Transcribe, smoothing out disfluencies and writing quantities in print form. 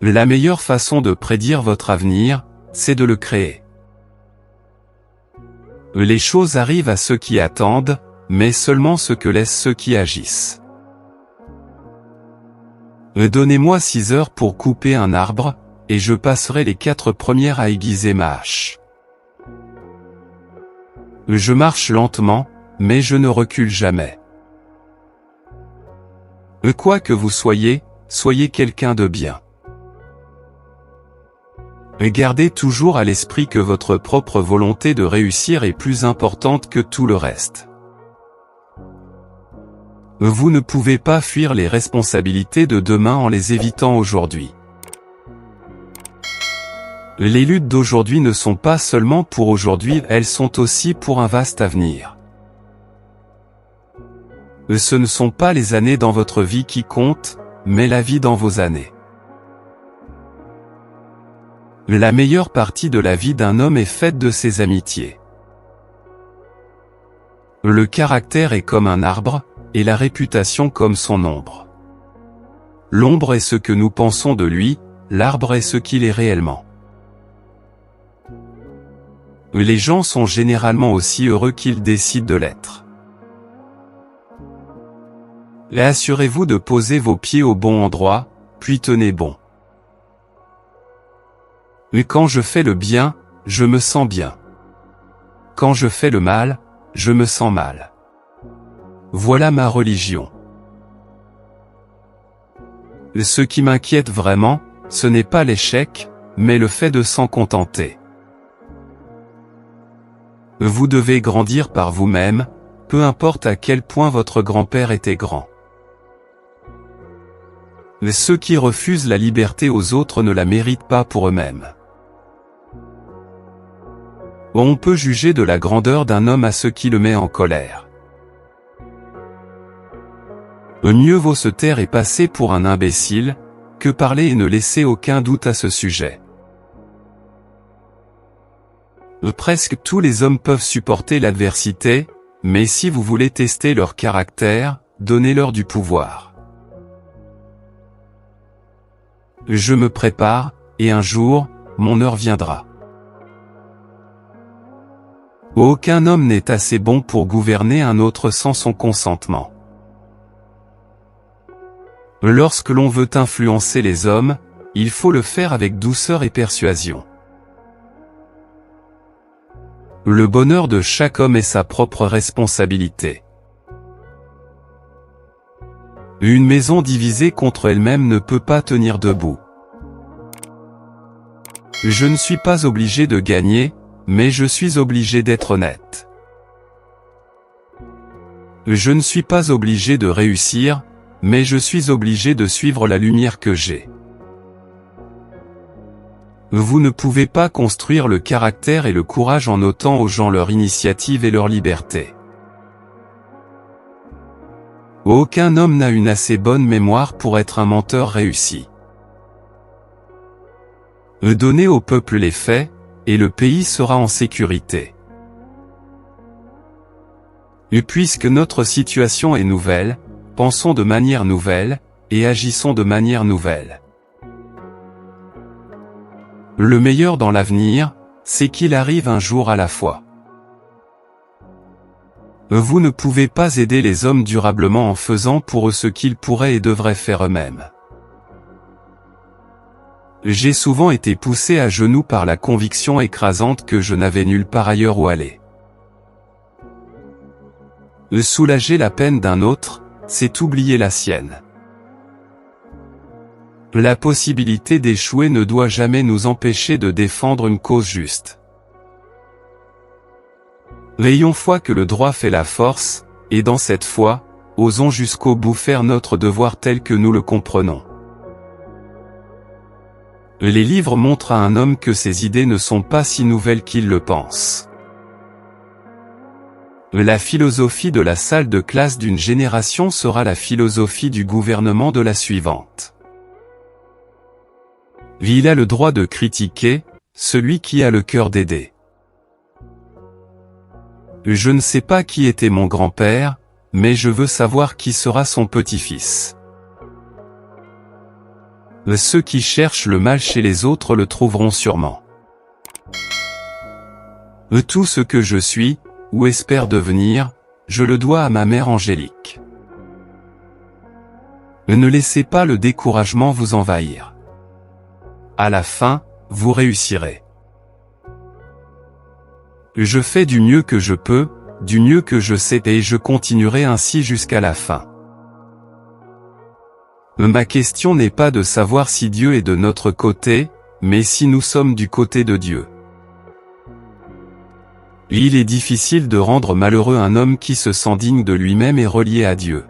La meilleure façon de prédire votre avenir, c'est de le créer. Les choses arrivent à ceux qui attendent, mais seulement ce que laissent ceux qui agissent. Donnez-moi 6 heures pour couper un arbre, et je passerai les 4 premières à aiguiser ma hache. Je marche lentement, mais je ne recule jamais. Quoi que vous soyez, soyez quelqu'un de bien. Gardez toujours à l'esprit que votre propre volonté de réussir est plus importante que tout le reste. Vous ne pouvez pas fuir les responsabilités de demain en les évitant aujourd'hui. Les luttes d'aujourd'hui ne sont pas seulement pour aujourd'hui, elles sont aussi pour un vaste avenir. Ce ne sont pas les années dans votre vie qui comptent, mais la vie dans vos années. La meilleure partie de la vie d'un homme est faite de ses amitiés. Le caractère est comme un arbre, et la réputation comme son ombre. L'ombre est ce que nous pensons de lui, l'arbre est ce qu'il est réellement. Les gens sont généralement aussi heureux qu'ils décident de l'être. Assurez-vous de poser vos pieds au bon endroit, puis tenez bon. Quand je fais le bien, je me sens bien. Quand je fais le mal, je me sens mal. Voilà ma religion. Ce qui m'inquiète vraiment, ce n'est pas l'échec, mais le fait de s'en contenter. Vous devez grandir par vous-même, peu importe à quel point votre grand-père était grand. Ceux qui refusent la liberté aux autres ne la méritent pas pour eux-mêmes. On peut juger de la grandeur d'un homme à ce qui le met en colère. Mieux vaut se taire et passer pour un imbécile, que parler et ne laisser aucun doute à ce sujet. Presque tous les hommes peuvent supporter l'adversité, mais si vous voulez tester leur caractère, donnez-leur du pouvoir. Je me prépare, et un jour, mon heure viendra. Aucun homme n'est assez bon pour gouverner un autre sans son consentement. Lorsque l'on veut influencer les hommes, il faut le faire avec douceur et persuasion. Le bonheur de chaque homme est sa propre responsabilité. Une maison divisée contre elle-même ne peut pas tenir debout. Je ne suis pas obligé de gagner, mais je suis obligé d'être honnête. Je ne suis pas obligé de réussir, mais je suis obligé de suivre la lumière que j'ai. Vous ne pouvez pas construire le caractère et le courage en ôtant aux gens leur initiative et leur liberté. Aucun homme n'a une assez bonne mémoire pour être un menteur réussi. Donnez au peuple les faits, et le pays sera en sécurité. Et puisque notre situation est nouvelle, pensons de manière nouvelle, et agissons de manière nouvelle. Le meilleur dans l'avenir, c'est qu'il arrive un jour à la fois. Vous ne pouvez pas aider les hommes durablement en faisant pour eux ce qu'ils pourraient et devraient faire eux-mêmes. J'ai souvent été poussé à genoux par la conviction écrasante que je n'avais nulle part ailleurs où aller. Soulager la peine d'un autre, c'est oublier la sienne. La possibilité d'échouer ne doit jamais nous empêcher de défendre une cause juste. Ayons foi que le droit fait la force, et dans cette foi, osons jusqu'au bout faire notre devoir tel que nous le comprenons. Les livres montrent à un homme que ses idées ne sont pas si nouvelles qu'il le pense. La philosophie de la salle de classe d'une génération sera la philosophie du gouvernement de la suivante. Il a le droit de critiquer, celui qui a le cœur d'aider. Je ne sais pas qui était mon grand-père, mais je veux savoir qui sera son petit-fils. Ceux qui cherchent le mal chez les autres le trouveront sûrement. Tout ce que je suis, ou espère devenir, je le dois à ma mère Angélique. Ne laissez pas le découragement vous envahir. À la fin, vous réussirez. Je fais du mieux que je peux, du mieux que je sais et je continuerai ainsi jusqu'à la fin. Ma question n'est pas de savoir si Dieu est de notre côté, mais si nous sommes du côté de Dieu. Il est difficile de rendre malheureux un homme qui se sent digne de lui-même et relié à Dieu.